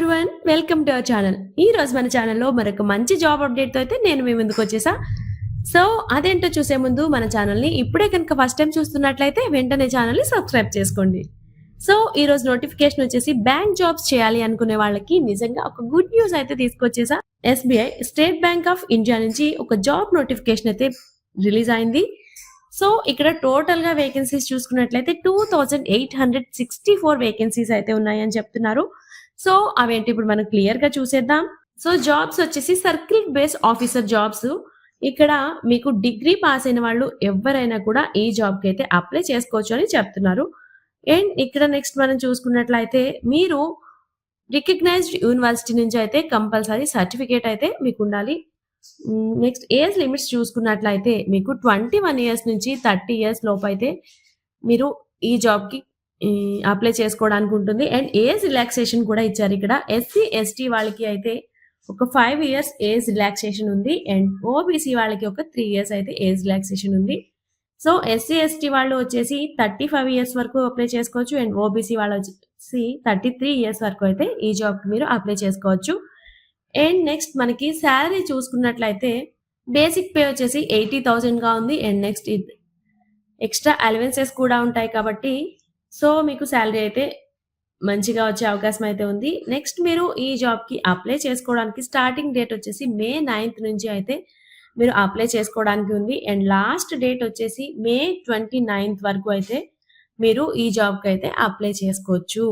Everyone, welcome to our channel. ఈ రోజు మన ఛానల్లో మరొక మంచి జాబ్ అప్డేట్ తో అయితే నేను మీ ముందుకు వచ్చేసా. సో అదేంటో చూసే ముందు మన ఛానల్ని ఇప్పుడే కనుక ఫస్ట్ టైం చూస్తున్నట్లయితే వెంటనే ఛానల్ని సబ్స్క్రైబ్ చేసుకోండి. సో ఈ రోజు నోటిఫికేషన్ వచ్చేసి బ్యాంక్ జాబ్స్ చేయాలి అనుకునే వాళ్ళకి నిజంగా ఒక గుడ్ న్యూస్ అయితే తీసుకొచ్చేసా. SBI state bank of India నుంచి ఒక జాబ్ నోటిఫికేషన్ అయితే రిలీజ్ అయింది. సో ఇక్కడ టోటల్ గా వేకెన్సీస్ చూసుకున్నట్లయితే 2864 వేకెన్సీస్ అయితే ఉన్నాయని చెప్తున్నారు. సో అవేంటి ఇప్పుడు మనం క్లియర్ గా చూసేద్దాం. సో జాబ్స్ వచ్చేసి సర్కిల్ బేస్ ఆఫీసర్ జాబ్స్. ఇక్కడ మీకు డిగ్రీ పాస్ అయిన వాళ్ళు ఎవరైనా కూడా ఈ జాబ్ కి అయితే అప్లై చేసుకోవచ్చు అని చెప్తున్నారు. అండ్ ఇక్కడ నెక్స్ట్ మనం చూసుకున్నట్లయితే మీరు రికగ్నైజ్డ్ యూనివర్సిటీ నుంచి అయితే కంపల్సరీ సర్టిఫికేట్ అయితే మీకు ఉండాలి. నెక్స్ట్ ఏజ్ లిమిట్స్ చూసుకున్నట్లయితే మీకు 21 ఇయర్స్ నుంచి 30 ఇయర్స్ లోపు అయితే మీరు ఈ జాబ్ కి అప్లై చేసుకోవడానికి ఉంటుంది. అండ్ ఏజ్ రిలాక్సేషన్ కూడా ఇచ్చారు. ఇక్కడ SC ST వాళ్ళకి అయితే ఒక 5 ఇయర్స్ ఏజ్ రిలాక్సేషన్ ఉంది. అండ్ OBC వాళ్ళకి ఒక 3 ఇయర్స్ అయితే ఏజ్ రిలాక్సేషన్ ఉంది. సో SC ST వాళ్ళు వచ్చేసి 35 ఇయర్స్ వరకు అప్లై చేసుకోవచ్చు. అండ్ OBC వాళ్ళు వచ్చేసి 33 ఇయర్స్ వరకు అయితే ఈ జాబ్ కి మీరు అప్లై చేసుకోవచ్చు. అండ్ నెక్స్ట్ మనకి శాలరీ చూసుకున్నట్లయితే బేసిక్ పే వచ్చేసి 80,000 గా ఉంది. అండ్ నెక్స్ట్ ఎక్స్ట్రా అలవెన్సెస్ కూడా ఉంటాయి కాబట్టి సో మీకు శాలరీ అయితే మంచిగా వచ్చే అవకాశం అయితే ఉంది. నెక్స్ట్ మీరు ఈ జాబ్ కి అప్లై చేసుకోవడానికి స్టార్టింగ్ డేట్ వచ్చేసి May 9th నుంచి అయితే మీరు అప్లై చేసుకోవడానికి ఉంది. అండ్ లాస్ట్ డేట్ వచ్చేసి May 29th వరకు అయితే మీరు ఈ జాబ్ కి అయితే అప్లై చేసుకోవచ్చు.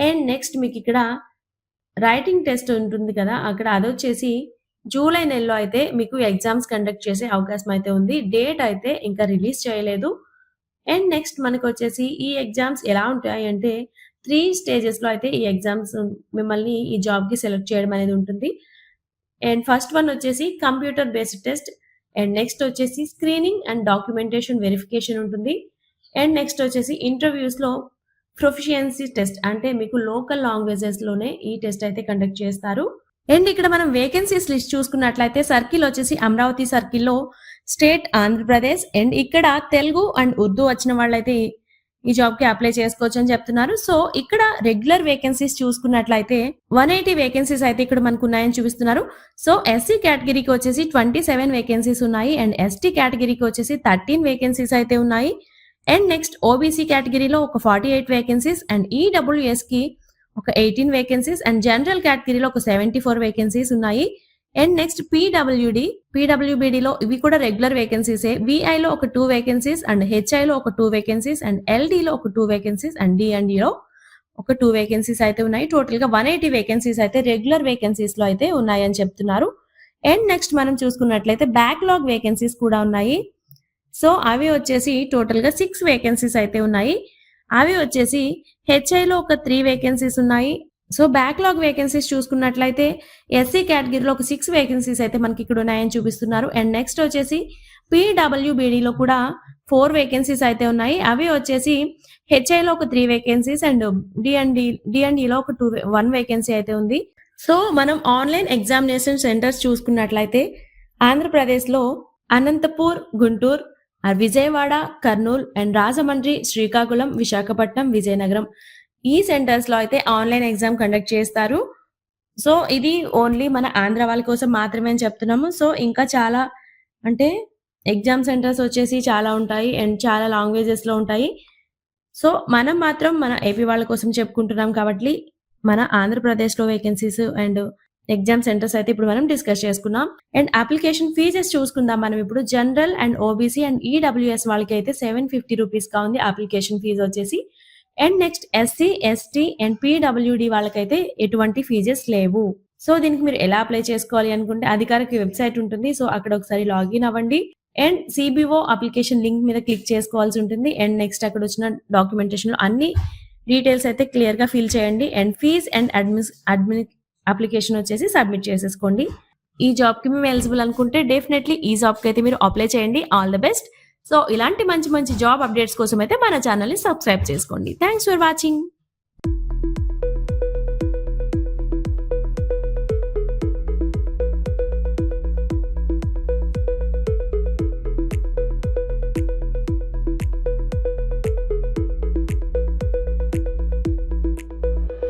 అండ్ నెక్స్ట్ మీకు ఇక్కడ రైటింగ్ టెస్ట్ ఉంటుంది కదా, అక్కడ అదొచ్చేసి జూలై నెలలో అయితే మీకు ఎగ్జామ్స్ కండక్ట్ చేసే అవకాశం అయితే ఉంది. డేట్ అయితే ఇంకా రిలీజ్ చేయలేదు. అండ్ నెక్స్ట్ మనకు వచ్చేసి ఈ ఎగ్జామ్స్ ఎలా ఉంటాయి అంటే 3 స్టేజెస్ లో అయితే ఈ ఎగ్జామ్స్ మిమ్మల్ని ఈ జాబ్ కి సెలెక్ట్ చేయడం అనేది ఉంటుంది. అండ్ ఫస్ట్ వన్ వచ్చేసి computer based test. And next వచ్చేసి స్క్రీనింగ్ అండ్ డాక్యుమెంటేషన్ వెరిఫికేషన్ ఉంటుంది. అండ్ నెక్స్ట్ వచ్చేసి ఇంటర్వ్యూస్ లో ప్రొఫిషియన్సీ టెస్ట్, అంటే మీకు లోకల్ లాంగ్వేజెస్ లోనే ఈ టెస్ట్ అయితే కండక్ట్ చేస్తారు. అండ్ ఇక్కడ మనం వేకెన్సీస్ లిస్ట్ చూసుకున్నట్లయితే సర్కిల్ వచ్చేసి అమరావతి సర్కిల్లో స్టేట్ ఆంధ్రప్రదేశ్. అండ్ ఇక్కడ తెలుగు అండ్ ఉర్దూ వచ్చిన వాళ్ళైతే ఈ జాబ్ కి అప్లై చేసుకోవచ్చు అని చెప్తున్నారు. సో ఇక్కడ రెగ్యులర్ వేకెన్సీస్ చూసుకున్నట్లయితే 180 వేకెన్సీస్ అయితే ఇక్కడ మనకు ఉన్నాయని చూపిస్తున్నారు. సో SC కేటగిరీకి వచ్చేసి 27 వేకెన్సీస్ ఉన్నాయి. అండ్ ST కేటగిరీకి వచ్చేసి 13 వేకెన్సీస్ అయితే ఉన్నాయి. అండ్ నెక్స్ట్ OBC కేటగిరీలో ఒక 48 వేకెన్సీస్. అండ్ EWS కి ఒక 18 వేకెన్సీస్. అండ్ జనరల్ కేటగిరీలో ఒక 74 వేకెన్సీస్ ఉన్నాయి. అండ్ నెక్స్ట్ PWBDలో ఇవి కూడా రెగ్యులర్ వేకెన్సీసే. VIలో ఒక 2 వేకెన్సీస్. అండ్ HIలో ఒక 2 వేకెన్సీస్. అండ్ LDలో ఒక 2 వేకెన్సీస్. అండ్ D&Dలో ఒక 2 వేకెన్సీస్ అయితే ఉన్నాయి. టోటల్ గా 180 వేకెన్సీస్ అయితే రెగ్యులర్ వేకెన్సీస్ లో అయితే ఉన్నాయని చెప్తున్నారు. అండ్ నెక్స్ట్ మనం చూసుకున్నట్లయితే బ్యాక్లాగ్ వేకెన్సీస్ కూడా ఉన్నాయి. సో అవి వచ్చేసి టోటల్ గా 6 వేకెన్సీస్ అయితే ఉన్నాయి. అవి వచ్చేసి HIలో ఒక 3 వేకెన్సీస్ ఉన్నాయి. సో బ్యాక్లాగ్ వేకెన్సీస్ చూసుకున్నట్లయితే SC కేటగిరీలో ఒక 6 వేకెన్సీస్ అయితే మనకి ఇక్కడ ఉన్నాయని చూపిస్తున్నారు. అండ్ నెక్స్ట్ వచ్చేసి PWBDలో కూడా 4 వేకెన్సీస్ అయితే ఉన్నాయి. అవి వచ్చేసి HIలో ఒక 3 వేకెన్సీస్. అండ్ D&Dలో ఒక 1 వేకెన్సీ అయితే ఉంది. సో మనం ఆన్లైన్ ఎగ్జామినేషన్ సెంటర్స్ చూసుకున్నట్లయితే ఆంధ్రప్రదేశ్లో అనంతపూర్, గుంటూరు, విజయవాడ, కర్నూలు, అండ్ రాజమండ్రి, శ్రీకాకుళం, విశాఖపట్నం, విజయనగరం ఈ సెంటర్స్ లో అయితే ఆన్లైన్ ఎగ్జామ్ కండక్ట్ చేస్తారు. సో ఇది ఓన్లీ మన ఆంధ్ర వాళ్ళ కోసం మాత్రమే అని చెప్తున్నాము. సో ఇంకా చాలా అంటే ఎగ్జామ్ సెంటర్స్ వచ్చేసి చాలా ఉంటాయి. అండ్ చాలా లాంగ్వేజెస్ లో ఉంటాయి. సో మనం మాత్రం మన ఏపీ వాళ్ళ కోసం చెప్పుకుంటున్నాం కాబట్టి మన ఆంధ్రప్రదేశ్ లో వేకెన్సీస్ అండ్ ఎగ్జామ్ సెంటర్స్ అయితే ఇప్పుడు మనం డిస్కస్ చేసుకున్నాం. అండ్ అప్లికేషన్ ఫీజెస్ చూసుకుందాం మనం ఇప్పుడు. General and OBC and EWS వాళ్ళకి అయితే 750 రూపీస్ గా ఉంది అప్లికేషన్ ఫీజు వచ్చేసి. And next SC ST and PWD వాళ్ళకైతే ఎటువంటి ఫీజెస్ లేవు. సో దీనికి మీరు ఎలా అప్లై చేసుకోవాలి అనుకుంటే అధికారిక వెబ్సైట్ ఉంటుంది. సో అక్కడ ఒకసారి లాగిన్ అవ్వండి. అండ్ CBO అప్లికేషన్ లింక్ మీద క్లిక్ చేసుకోవాల్సి ఉంటుంది. అండ్ నెక్స్ట్ అక్కడ వచ్చిన డాక్యుమెంటేషన్ లో అన్ని డీటెయిల్స్ అయితే క్లియర్ గా ఫిల్ చేయండి. And fees and admin application వచ్చేసి సబ్మిట్ చేసేసుకోండి. ఈ జాబ్ కి మేము ఎలిజిబుల్ అనుకుంటే డెఫినెట్లీ ఈ జాబ్ కి అయితే మీరు అప్లై చేయండి. All the best. సో ఇలాంటి మంచి మంచి జాబ్ అప్డేట్స్ కోసం అయితే మన ఛానల్ ని సబ్స్క్రైబ్ చేసుకోండి. Thanks for watching.